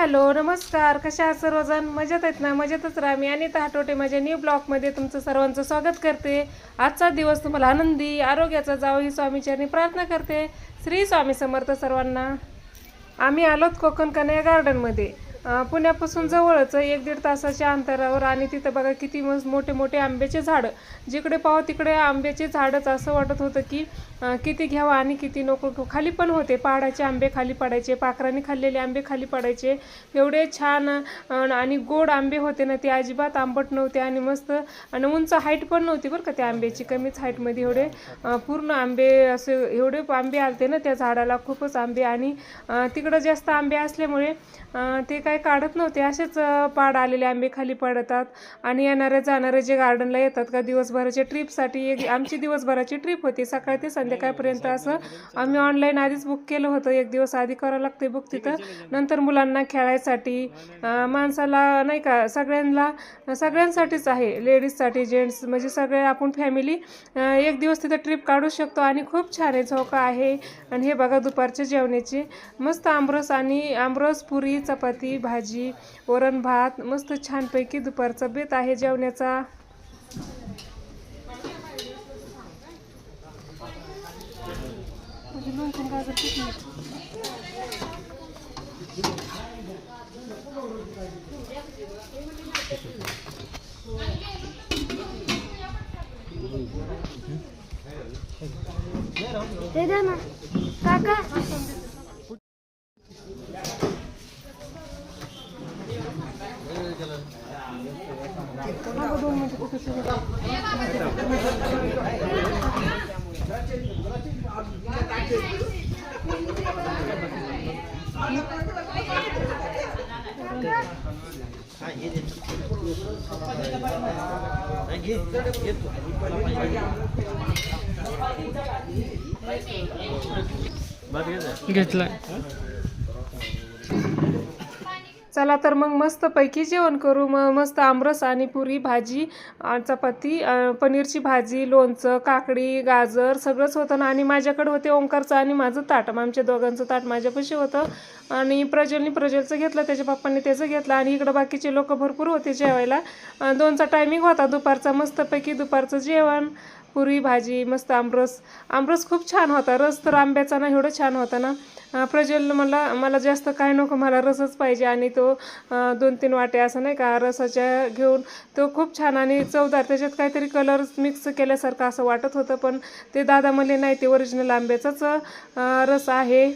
Hello नमस्कार. कशा आहात सर्वजण? मजेत आहेत ना? मजेतच राहा. मी अनिता हाटोटे माझ्या न्यू ब्लॉगमध्ये तुमचं सर्वांचं स्वागत करते. आजचा दिवस तुम्हाला आनंदी आरोग्याचा जावो ही स्वामीचरणी प्रार्थना करते. श्री स्वामी समर्थ सर्वांना. आम्ही आलोत कोकण कन्या गार्डनमध्ये. पुण्यापासून जवळच 1-1.5 तासाच्या अंतरावर. आणि तिथं बघा किती मस्त मोठे मोठे आंब्याचे झाडं. जिकडे पाहो तिकडे आंब्याचे झाडच. असं वाटत होतं की किती घ्यावं आणि किती नको. खाली पण होते पहाडाचे आंबे, खाली पडायचे. पाखरांनी खाल्लेले आंबे खाली पडायचे. एवढे छान आणि गोड आंबे होते ना, ते अजिबात आंबट नव्हते. आणि मस्त आणि उंच हाईट पण नव्हती बरं का त्या आंब्याची, कमीच हाईटमध्ये एवढे पूर्ण आंबे असे एवढे आंबे आलते ना त्या झाडाला, खूपच आंबे. आणि तिकडं जास्त आंबे असल्यामुळे ते काय काढत नव्हते, असेच पाड आलेले आंबे खाली पडतात. आणि येणारे जाणारे जे गार्डनला येतात का दिवसभराच्या ट्रिपसाठी, आमची दिवसभराची ट्रिप होती, सकाळ ते संध्याकाळपर्यंत. असं आम्ही ऑनलाईन आधीच बुक केलं होतं. 1 दिवस आधी करावं लागते बुक तिथं. नंतर मुलांना खेळायसाठी, माणसाला नाही का, सगळ्यांसाठीच आहे, लेडीजसाठी, जेंट्स, म्हणजे सगळे आपण फॅमिली 1 दिवस तिथं ट्रिप काढू शकतो. आणि खूप छान आहे, झोका आहे. आणि हे बघा दुपारच्या जेवणाचे मस्त आमरस आणि आमरस, पुरी, चपाती, भाजी, वरण भात, मस्त छानपैकी दुपारचा बेत आहे जेवणाचा. काका घेतला. चला तर मग मस्तपैकी जेवण करू. मस्त आमरस आणि पुरी, भाजी, चपाती, पनीरची भाजी, लोणचं, काकडी, गाजर सगळंच होतं ना. आणि माझ्याकडे होते ओंकारचं आणि माझं ताट, आमच्या दोघांचं ताट माझ्यापाशी होतं. आणि प्रज्वलचं घेतलं, त्याच्या पप्पांनी त्याचं घेतलं. आणि इकडं बाकीचे लोक भरपूर होते जेवायला. 2चा टायमिंग होता दुपारचा. मस्तपैकी दुपारचं जेवण, पुरी भाजी, मस्त आमरस खूप छान होता. रस तर आंब्याचा ना एवढं छान होता ना. प्रज्वल मला जास्त काय नको, मला रसच पाहिजे. आणि तो 2-3 वाटे असं नाही का रसाच्या घेऊन तो खूप छान आणि चवदार. त्याच्यात काहीतरी कलर मिक्स केल्यासारखं असं वाटत होतं, पण ते दादा म्हणले नाही, ते ओरिजिनल आंब्याचाच रस आहे.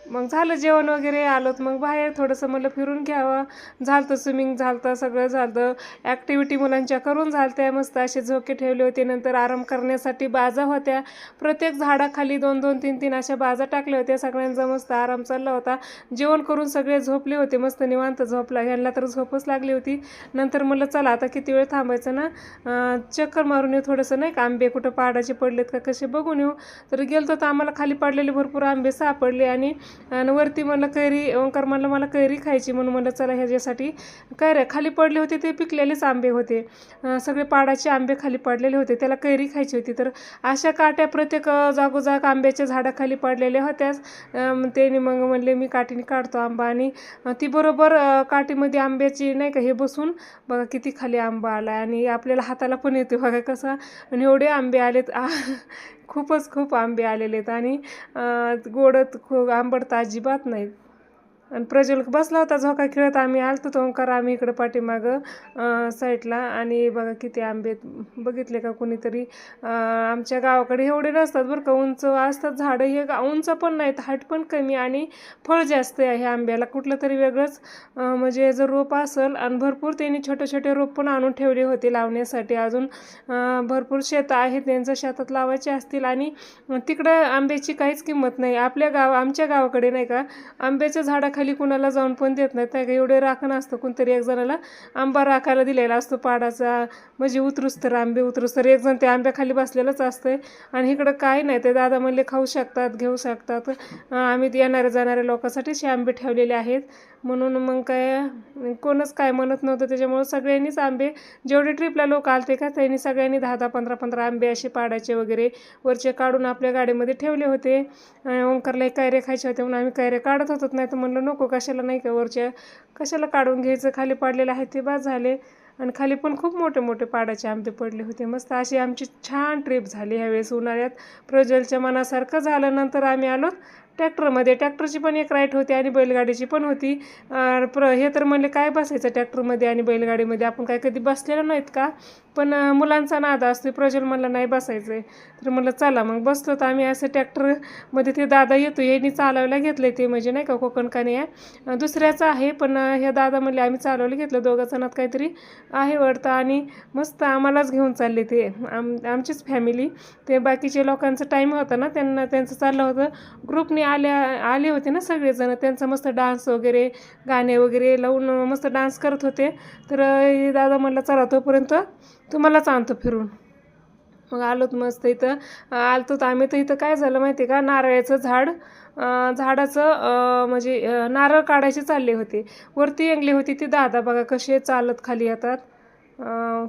मग झालं जेवण वगैरे, आलोत मग बाहेर थोडंसं मला फिरून घ्यावं. झालं स्विमिंग झालं, सगळं झालं. ॲक्टिव्हिटी मुलांच्या करून झालत्या. मस्त असे झोके ठेवले होते. नंतर आराम करण्यासाठी बाजा होत्या. प्रत्येक झाडाखाली 2-2, 3-3 अशा बाजा टाकल्या होत्या. सगळ्यांचा मस्त आराम चालला होता. जेवण करून सगळे झोपले होते, मस्त निवांत झोपला. ह्यांना तर झोपच लागली होती. नंतर म्हणलं चला आता किती वेळ थांबायचं ना, चक्कर मारून येऊ थोडंसं नाही का, आंबे कुठं पहाडाचे पडलेत का कसे बघून येऊ. तर गेलतो तर आम्हाला खाली पडलेले भरपूर आंबे सापडले. आणि वरती म्हणलं कैरी, ओंकार म्हणलं मला कैरी खायची, म्हणून म्हणलं चला ह्याच्यासाठी कैऱ्या खाली पडले होते. ते पिकलेलेच आंबे होते, सगळे पाडाचे आंबे खाली पडलेले होते, त्याला कैरी खायची होती. तर अशा काट्या प्रत्येक जागोजाग आंब्याच्या झाडाखाली पडलेल्या होत्याच. त्याने मग म्हणले मी काठीने काढतो आंबा. आणि ती बरोबर काठीमध्ये आंब्याची नाही का हे बसून बघा किती खाली आंबा आला. आणि आपल्याला हाताला पण येते बघा कसा. आणि एवढे आंबे आलेत, खूप आंबे आलेले आहेत. आणि गोडत आंबट अजिबात नाहीत. आणि प्रज्वल बसला होता झोका खेळत. आम्ही आलतो तो ओंकार, आम्ही इकडं पाठीमागं साईडला. आणि बघा किती आंबे बघितले का कोणीतरी. आमच्या गावाकडे एवढे नसतात बरं का, उंच असतात झाडं. हे उंच पण नाहीत, हाईट पण कमी. आणि फळ जास्त आहे ह्या आंब्याला, कुठलं तरी वेगळंच म्हणजे जर रोप असेल. आणि भरपूर त्यांनी छोटे रोप पण आणून ठेवले होते लावण्यासाठी. अजून भरपूर शेतं आहेत त्यांचं, शेतात लावायचे असतील. आणि तिकडं आंब्याची काहीच किंमत नाही. आमच्या गावाकडे नाही का आंब्याच्या झाडाखाली कुणाला जाऊन पण देत नाहीत नाही का. एवढे राखण असतं, कोणतरी एक जणाला आंबा राखायला दिलेला असतो पाडाचा, म्हणजे आंबे उतरूस तर एक जण त्या आंब्याखाली बसलेलंच असतंय. आणि इकडं काही नाही. ते दादा म्हणले खाऊ शकतात, घेऊ शकतात. आम्ही येणाऱ्या जाणाऱ्या लोकांसाठीच आंबे ठेवलेले आहेत. म्हणून मग काय कोणच काय म्हणत नव्हतं. त्याच्यामुळं सगळ्यांनीच आंबे, जेवढे ट्रिपला लोक आलते का त्यांनी सगळ्यांनी 10-10, 15-15 आंबे असे पाडायचे वगैरे वरचे काढून आपल्या गाडीमध्ये ठेवले होते. ओंकारला कैऱ्या खायचे होते म्हणून आम्ही कैऱ्या काढत होतो. नाही तर म्हणलं नको कशाला नाही का वरच्या कशाला काढून घ्यायचं, खाली पाडलेलं आहे ते बाद झाले. आणि खाली पण खूप मोठे मोठे पाडाचे आंबे पडले होते. मस्त अशी आमची छान ट्रिप झाली ह्यावेळेस उन्हाळ्यात. प्रज्वलच्या मनासारखं झालं. नंतर आम्ही आलो ट्रॅक्टरमध्ये. ट्रॅक्टरची पण एक राईट होती आणि बैलगाडीची पण होती. हे तर म्हणले काय बसायचं ट्रॅक्टरमध्ये आणि बैलगाडीमध्ये, आपण काय कधी बसलेलो नाहीत का, पण मुलांचा नाद असतो. प्रज्वल म्हणलं नाही बसायचं आहे, तर म्हणलं चला मग बसलो. तर आम्ही असं ट्रॅक्टरमध्ये ते दादा येतो यांनी चालवायला घेतलं, ते म्हणजे नाही का कोकणकानी आहे दुसऱ्याचं आहे, पण हे दादा म्हणले आम्ही चालवायला घेतलं. दोघा जणात काहीतरी आहे वाटतं आणि मस्त आम्हालाच घेऊन चालले ते आमचीच फॅमिली. ते बाकीचे लोकांचा टाईम होता ना, त्यांचं चाललं होतं. ग्रुपने आले होते ना सगळेजण, त्यांचा मस्त डान्स वगैरे गाणे वगैरे लावून मस्त डान्स करत होते. तर दादा म्हणला चला तोपर्यंत तुम्हालाच आणतो फिरून. मग आलोत मस्त इथं आलतो. तर आम्ही तर इथं काय झालं माहिती आहे का, नारळाचं झाडाचं म्हणजे नारळ काढायचे चालले होते. वरती येंगली होती ती दादा बघा कसे चालत खाली येतात.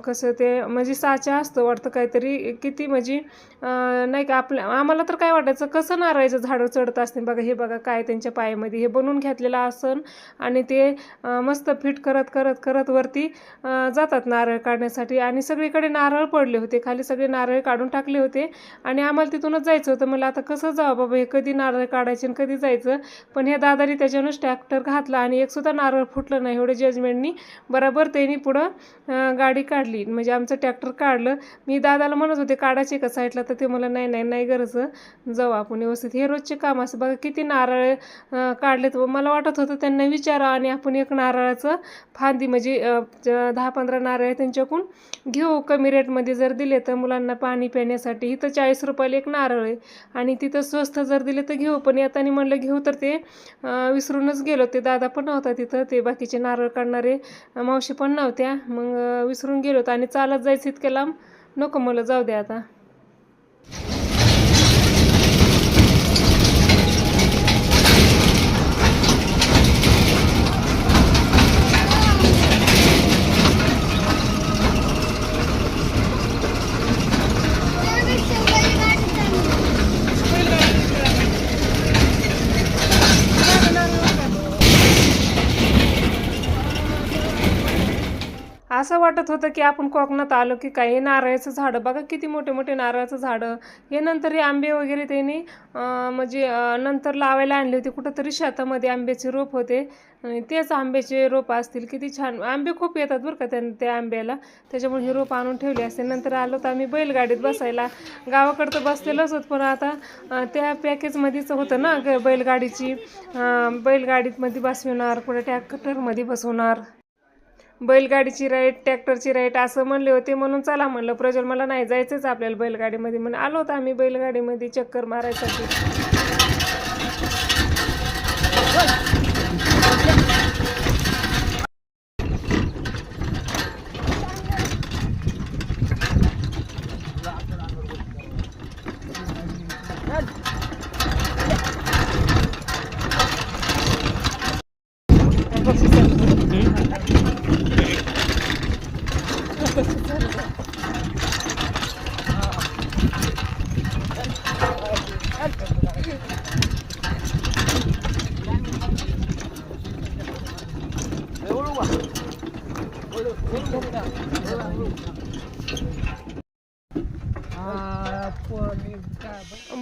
कसं ते म्हणजे साचा असतो वाटतं काहीतरी, किती म्हणजे नाही का आम्हाला तर काय वाटायचं कसं नारळाचं झाडं चढत असते. बघा हे बघा काय त्यांच्या पायामध्ये हे बनवून घेतलेलं आसन आणि ते मस्त फिट करत करत करत वरती जातात नारळ काढण्यासाठी. आणि सगळीकडे नारळ पडले होते खाली, सगळे नारळ काढून टाकले होते आणि आम्हाला तिथूनच जायचं होतं. मला आता कसं जावं बाबा, हे कधी नारळ काढायचे आणि कधी जायचं. पण ह्या दादानी त्याच्यावरूनच ट्रॅक्टर घातला आणि एकसुद्धा नारळ फुटलं नाही. एवढे जजमेंटनी बरोबर त्यांनी पुढं गाडी काढली, म्हणजे आमचं ट्रॅक्टर काढलं. मी दादाला म्हणत होते काढायचे का साईडला, तर ते मला नाही गरज, जाऊ आपण व्यवस्थित. हे रोजचे काम असं बघा किती नारळ काढलेत. मला वाटत होतं त्यांना विचारा आणि आपण एक नारळाचं फांदी म्हणजे 10-15 नारळ त्यांच्याकडून घेऊ, कमी रेटमध्ये जर दिले तर मुलांना पाणी पिण्यासाठी. इथं 40 रुपयाला एक नारळ आहे आणि तिथं स्वस्त जर दिले तर घेऊ. पण येताना म्हणलं घेऊ तर ते विसरूनच गेलो. ते दादा पण नव्हता तिथं, ते बाकीचे नारळ काढणारे मावशी पण नव्हत्या. मग विसरून गेलो आणि चालत जायचं इतक्या लांब नको मला, जाऊ दे आता. असं वाटत होतं की आपण कोकणात आलो की काय. हे नारळाचं झाडं बघा किती मोठे मोठे नारळाचं झाडं. हे नंतर हे आंबे वगैरे त्यांनी म्हणजे नंतर लावायला आणले होते कुठंतरी शेतामध्ये. आंब्याचे रोप होते, तेच आंब्याचे रोप असतील. किती छान आंबे खूप येतात बरं का त्या आंब्याला, त्याच्यामुळे हे रोप आणून ठेवले असते. नंतर आलो तर आम्ही बैलगाडीत बसायला. गावाकडं तर बसलेलंच होतं, पण आता त्या पॅकेजमध्येच होतं ना बैलगाडीची. बैलगाडीमध्ये बसवणार, पुढे ट्रॅक्टरमध्ये बसवणार. बैलगाडीची राईट, ट्रॅक्टरची राईट असं म्हणले होते. म्हणून चला म्हणलं प्रज्वल मला नाही जायचंच आपल्याला बैलगाडीमध्ये. म्हणून आलो होतो आम्ही बैलगाडीमध्ये चक्कर मारायसाठी.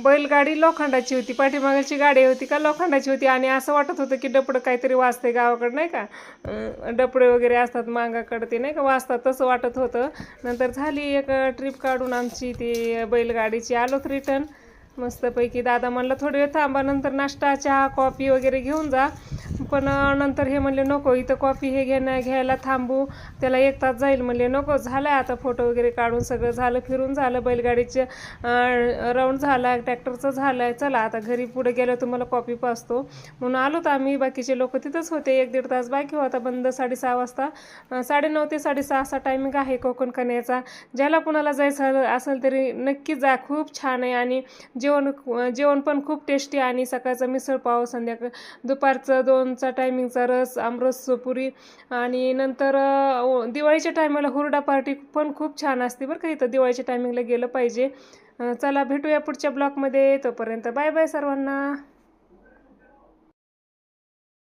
बैलगाडी लोखंडाची होती, पाठीमागाची गाडी होती का लोखंडाची होती. आणि असं वाटत होतं की डपडं काहीतरी वाजते गावाकडं नाही का, डपडे वगैरे असतात मागाकडं ते नाही का वाजतात, तसं वाटत होतं. नंतर झाली एक ट्रिप काढून आमची ती बैलगाडीची. आलोत रिटर्न मस्तपैकी. दादा म्हणलं थोडी वेळ थांबा, नंतर नाश्ता चहा कॉफी वगैरे घेऊन जा. पण नंतर हे म्हणले नको इथं कॉफी हे घ्यायला थांबू, त्याला 1 तास जाईल. म्हणले नको, झालं आता फोटो वगैरे काढून सगळं झालं, फिरून झालं, बैलगाडीचं राऊंड झाला, ट्रॅक्टरचं झालं. चला आता घरी पुढे गेलो तुम्हाला कॉफी पाजतो. म्हणून आलो तर आम्ही. बाकीचे लोक तिथंच होते. 1-1.5 तास बाकी होता बंद. 6:30 वाजता 9:30 ते 6:30 असा टायमिंग आहे कोकण कन्याचा. ज्याला कुणाला जायचं असेल तरी नक्की जा, खूप छान आहे. आणि जेवण पण खूप टेस्टी. आणि सकाळचा मिसळ पाव, दुपारचं 2चा टायमिंगचा रस, आमरस पुरी. आणि नंतर दिवाळीच्या टायमाला हुरडा पार्टी पण खूप छान असते बरं का इथं. दिवाळीच्या टायमिंगला गेलं पाहिजे. चला भेटूया पुढच्या ब्लॉगमध्ये. तोपर्यंत बाय बाय सर्वांना.